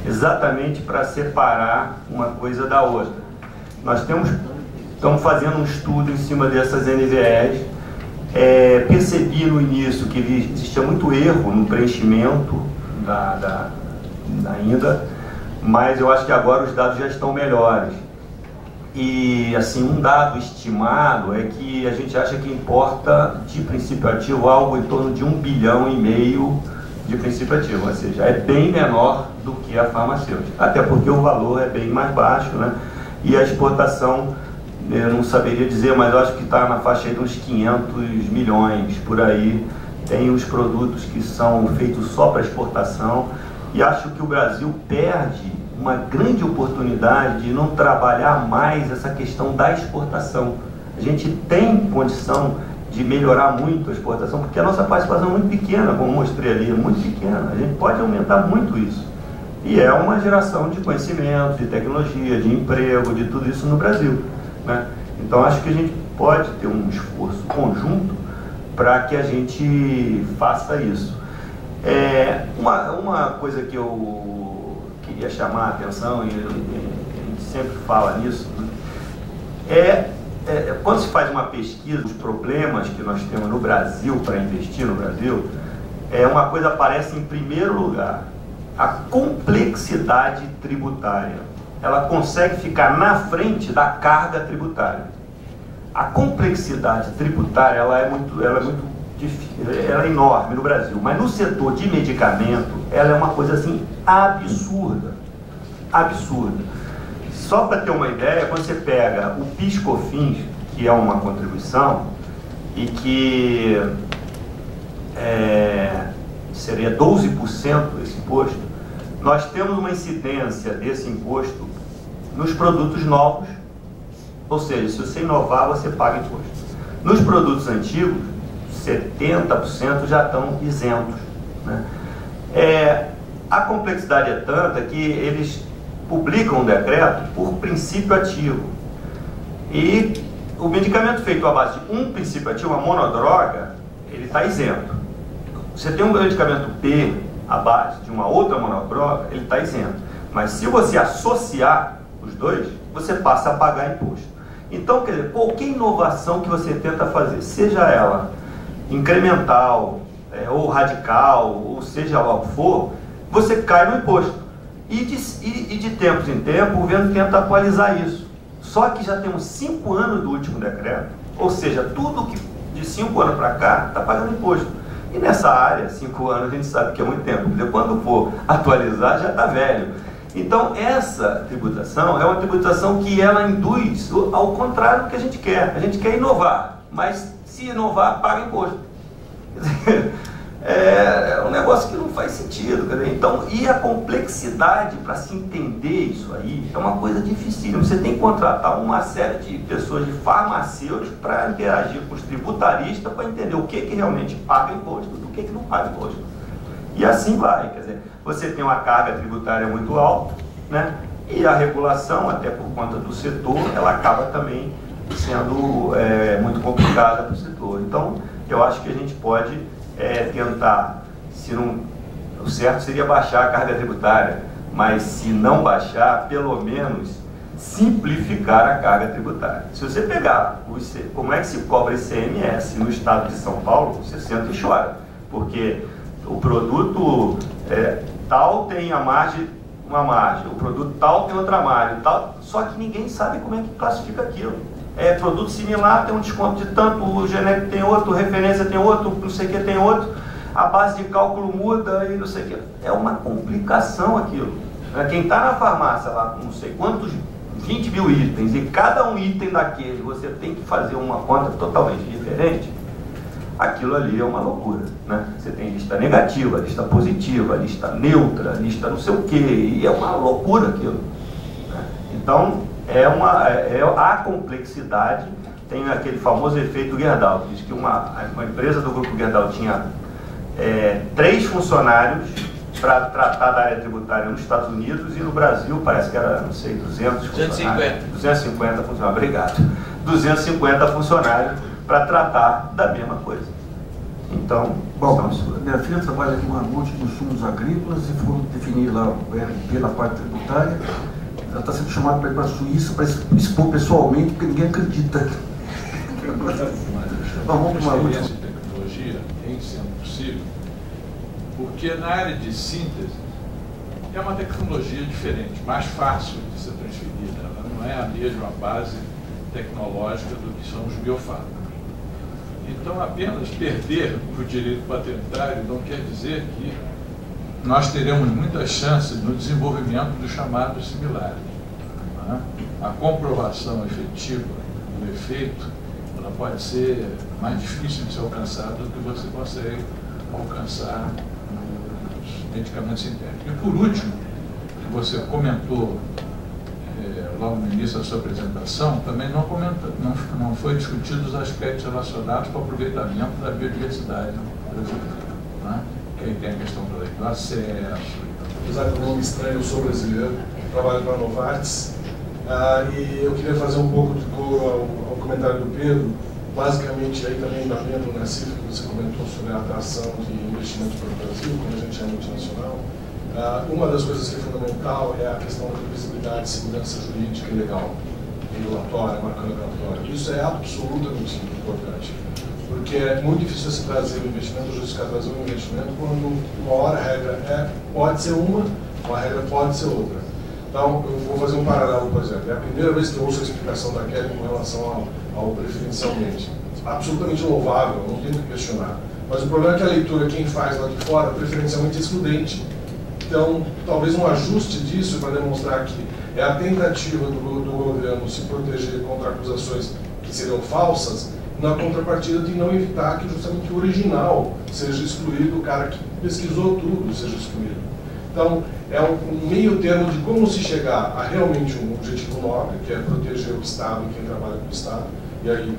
A: exatamente para separar uma coisa da outra. Nós estamos fazendo um estudo em cima dessas NVRs. Percebi no início que existia muito erro no preenchimento ainda, mas eu acho que agora os dados já estão melhores. E assim, um dado estimado é que a gente acha que importa de princípio ativo algo em torno de 1,5 bilhão de princípio ativo, ou seja, é bem menor do que a farmacêutica, até porque o valor é bem mais baixo, né? E a exportação, eu não saberia dizer, mas eu acho que está na faixa aí de uns 500 milhões por aí. Tem os produtos que são feitos só para exportação, e acho que o Brasil perde uma grande oportunidade de não trabalhar mais essa questão da exportação. A gente tem condição de melhorar muito a exportação, porque a nossa participação é muito pequena, como mostrei ali, é muito pequena. A gente pode aumentar muito isso. E é uma geração de conhecimento, de tecnologia, de emprego, de tudo isso no Brasil, né? Então acho que a gente pode ter um esforço conjunto para que a gente faça isso. Uma coisa que eu queria chamar a atenção, e a gente sempre fala nisso, né? Quando se faz uma pesquisa, os problemas que nós temos no Brasil para investir no Brasil, uma coisa aparece em primeiro lugar: a complexidade tributária. Ela consegue ficar na frente da carga tributária. A complexidade tributária ela é enorme no Brasil, mas no setor de medicamento ela é uma coisa assim absurda. Só para ter uma ideia, quando você pega o PIS/COFINS, que é uma contribuição e que seria 12% esse imposto, nós temos uma incidência desse imposto nos produtos novos, ou seja, se você inovar, você paga imposto. Nos produtos antigos, 70% já estão isentos, né? A complexidade é tanta que eles publicam um decreto por princípio ativo. E o medicamento feito à base de um princípio ativo, uma monodroga, ele está isento. Você tem um medicamento B à base de uma outra monodroga, ele está isento. Mas se você associar os dois, você passa a pagar imposto. Então, quer dizer, qualquer inovação que você tenta fazer, seja ela incremental, ou radical, ou seja lá o que for, você cai no imposto. E de tempos em tempos, o governo tenta atualizar isso. Só que já temos 5 anos do último decreto, ou seja, tudo que de 5 anos para cá está pagando imposto. E nessa área, 5 anos, a gente sabe que é muito tempo, porque quando for atualizar já está velho. Então, essa tributação é uma tributação que ela induz ao contrário do que a gente quer. A gente quer inovar, mas se inovar, paga imposto. É um negócio que não faz sentido. Quer dizer, então, e a complexidade para se entender isso aí é uma coisa difícil. Você tem que contratar uma série de pessoas de farmacêuticos para interagir com os tributaristas para entender o que realmente paga imposto, do que não paga imposto. E assim vai. Quer dizer, você tem uma carga tributária muito alta, né? E a regulação, até por conta do setor, ela acaba também sendo muito complicada para o setor. Então, eu acho que a gente pode tentar, se não, o certo seria baixar a carga tributária, mas se não baixar, pelo menos simplificar a carga tributária. Se você pegar como é que se cobra ICMS no estado de São Paulo, você senta e chora, porque o produto tal tem uma margem, o produto tal tem outra margem, tal, só que ninguém sabe como é que classifica aquilo. Produto similar tem um desconto de tanto, o genérico tem outro, referência tem outro, não sei o que tem outro, a base de cálculo muda e não sei o que. É uma complicação aquilo. Quem está na farmácia lá com não sei quantos, 20 mil itens, e cada um item daquele você tem que fazer uma conta totalmente diferente, aquilo ali é uma loucura, né? Você tem lista negativa, lista positiva, lista neutra, lista não sei o que, e é uma loucura aquilo, né? Então, a complexidade tem aquele famoso efeito Gerdau, que diz que uma empresa do grupo Gerdau tinha 3 funcionários para tratar da área tributária nos Estados Unidos, e no Brasil parece que era, não sei, 250 funcionários, obrigado, 250 funcionários para tratar da mesma coisa. Então,
E: bom, minha filha trabalha com uma monte de insumos agrícolas e foram definir lá o RP na parte tributária. Ela está sendo chamada para ir para a Suíça para expor pessoalmente, porque ninguém acredita.
C: Vamos para uma experiência de tecnologia em sendo possível, porque na área de síntese é uma tecnologia diferente, mais fácil de ser transferida. Ela não é a mesma base tecnológica do que são os biofármacos. Então, apenas perder o direito patentário não quer dizer que nós teremos muitas chances no desenvolvimento dos chamados similares. Né? A comprovação efetiva do efeito, ela pode ser mais difícil de ser alcançada do que você consegue alcançar nos medicamentos sintéticos. E por último, você comentou logo no início da sua apresentação, também não foi discutido os aspectos relacionados com o aproveitamento da biodiversidade brasileira. Né? Que aí tem a questão do acesso.
I: Apesar do nome estranho, eu sou brasileiro, trabalho para a Novartis, e eu queria fazer um pouco de coro ao comentário do Pedro, basicamente aí também batendo na cifra que você comentou sobre a atração de investimentos para o Brasil, como a gente é multinacional. Uma das coisas que é fundamental é a questão da previsibilidade, segurança jurídica e legal, regulatória, marca regulatória. Isso é absolutamente importante, porque é muito difícil se trazer o investimento, justificar trazer um investimento, quando uma hora a regra pode ser uma regra pode ser outra. Então, eu vou fazer um paralelo, por exemplo. É a primeira vez que eu ouço a explicação da Kelly com relação ao preferencialmente. Absolutamente louvável, não tem o que questionar. Mas o problema é que a leitura, quem faz lá de fora, preferencialmente é excludente. Então, talvez um ajuste disso para demonstrar que é a tentativa do governo se proteger contra acusações que seriam falsas, na contrapartida de não evitar que justamente o original seja excluído, o cara que pesquisou tudo seja excluído. Então, é um meio termo de como se chegar a realmente um objetivo nobre, que é proteger o Estado e quem trabalha com o Estado, e aí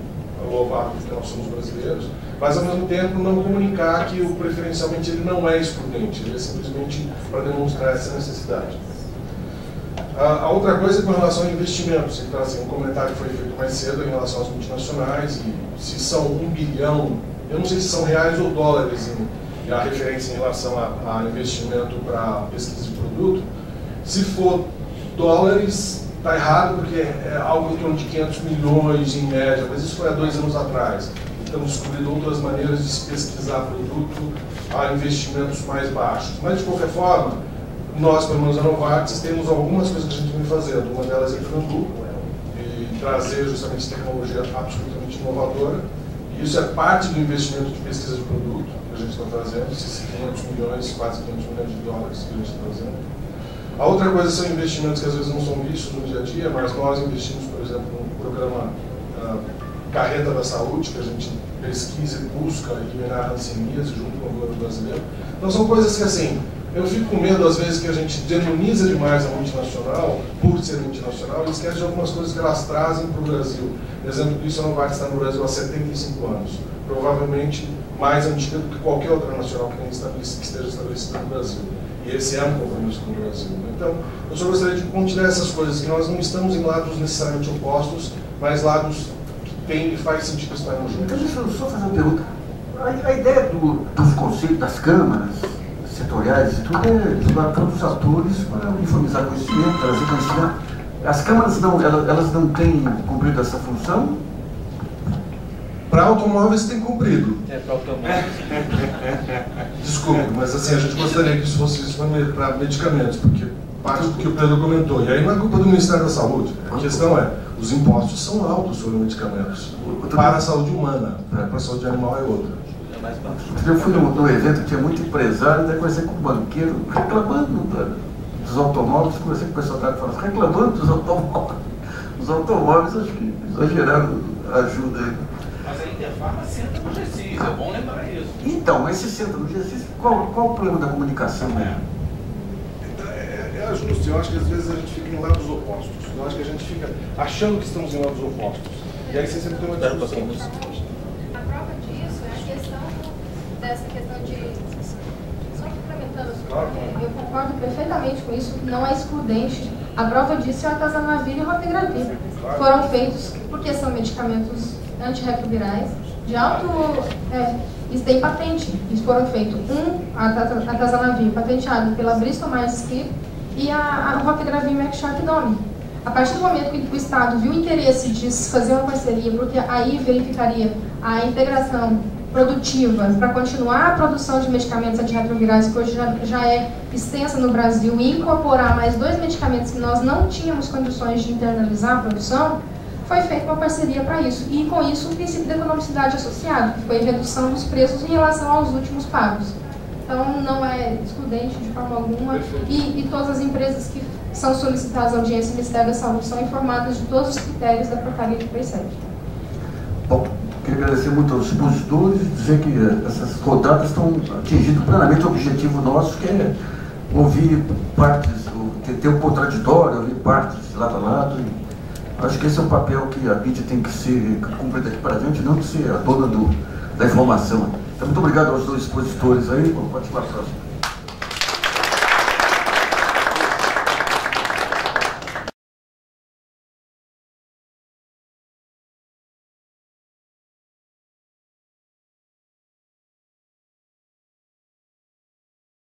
I: louvável porque nós somos brasileiros, mas ao mesmo tempo não comunicar que o preferencialmente ele não é excludente, ele é simplesmente para demonstrar essa necessidade. A outra coisa é com relação a investimentos. Então, assim, um comentário que foi feito mais cedo em relação às multinacionais, e se são 1 bilhão, eu não sei se são reais ou dólares, a referência em relação a investimento para pesquisa de produto. Se for dólares, está errado, porque é algo em torno de 500 milhões em média, mas isso foi há 2 anos atrás. Estamos descobrindo outras maneiras de se pesquisar produto a investimentos mais baixos. Mas, de qualquer forma, nós, pelo menos a Novartis, temos algumas coisas que a gente vem fazendo. Uma delas é em Frandu, em trazer justamente tecnologia absolutamente inovadora. E isso é parte do investimento de pesquisa de produto que a gente está trazendo, esses 500 milhões, quase 500 milhões de dólares que a gente está trazendo. A outra coisa são investimentos que às vezes não são vistos no dia a dia, mas nós investimos, por exemplo, no programa Carreta da Saúde, que a gente pesquisa e busca eliminar a hanseníase junto com o governo brasileiro. Então são coisas que, assim, eu fico com medo às vezes que a gente demoniza demais a multinacional, por ser multinacional, e esquece de algumas coisas que elas trazem para o Brasil. Exemplo disso, a Novartis está no Brasil há 75 anos, provavelmente mais antiga do que qualquer outra nacional que esteja estabelecida no Brasil. E esse é um compromisso com o Brasil. Então, eu só gostaria de compartilhar essas coisas, que nós não estamos em lados necessariamente opostos, mas lados que tem e faz sentido estarmos juntos.
E: Então, deixa eu só fazer uma pergunta. A ideia dos conselhos, das câmaras setoriais e tudo, é levar todos os atores para uniformizar conhecimento, trazer conhecimento. As câmaras elas não têm cumprido essa função?
I: Para automóveis tem cumprido.
D: Para automóveis.
I: Desculpe, mas assim, a gente gostaria que isso fosse para medicamentos, porque parte do que o Pedro comentou. E aí não é culpa do Ministério da Saúde. A questão é, os impostos são altos sobre medicamentos. Para a saúde humana, para a saúde animal é outra.
E: Eu fui num evento que tinha muito empresário, daí conversei com um banqueiro reclamando dos automóveis, conversei com o pessoal da área reclamando dos automóveis. Os automóveis, acho que exageraram a ajuda aí.
J: Mas a Interfarma senta no GSIS, é bom lembrar isso.
E: Então, mas se senta no GSIS, qual o problema da comunicação?
I: É ajuste, eu acho que às vezes a gente fica em lados opostos. Eu acho que a gente fica achando que estamos em lados opostos. E aí você sempre tem uma discussão.
F: A prova disso é a questão dessa questão de... Só complementando, eu concordo perfeitamente com isso, não é excludente. A prova disso é a Atazanavir e o Rofegravir. Foram feitos porque são medicamentos antirretrovirais de alto... isso tem patente. Eles foram feitos a Atazanavir, patenteado pela Bristol Myers Squibb, e a Rofegravir Merck Sharp Dohme. A partir do momento que o Estado viu o interesse de fazer uma parceria, porque aí verificaria a integração produtiva para continuar a produção de medicamentos antirretrovirais, que hoje já é extensa no Brasil, e incorporar mais 2 medicamentos que nós não tínhamos condições de internalizar a produção, foi feita uma parceria para isso. E com isso o princípio da economicidade associado, que foi a redução dos preços em relação aos últimos pagos. Então não é excludente de forma alguma, e todas as empresas que são solicitadas à audiência do Ministério da Saúde são informadas de todos os critérios da portaria de PREI-7.
E: Bom, queria agradecer muito aos expositores, dizer que essas rodadas estão atingindo plenamente o objetivo nosso, que é ouvir partes, ter um contraditório, ouvir partes lado a lado. E acho que esse é um papel que a mídia tem que ser cumprida aqui para diante, não de ser a dona da informação. Então, muito obrigado aos 2 expositores aí, pode ir para a próxima.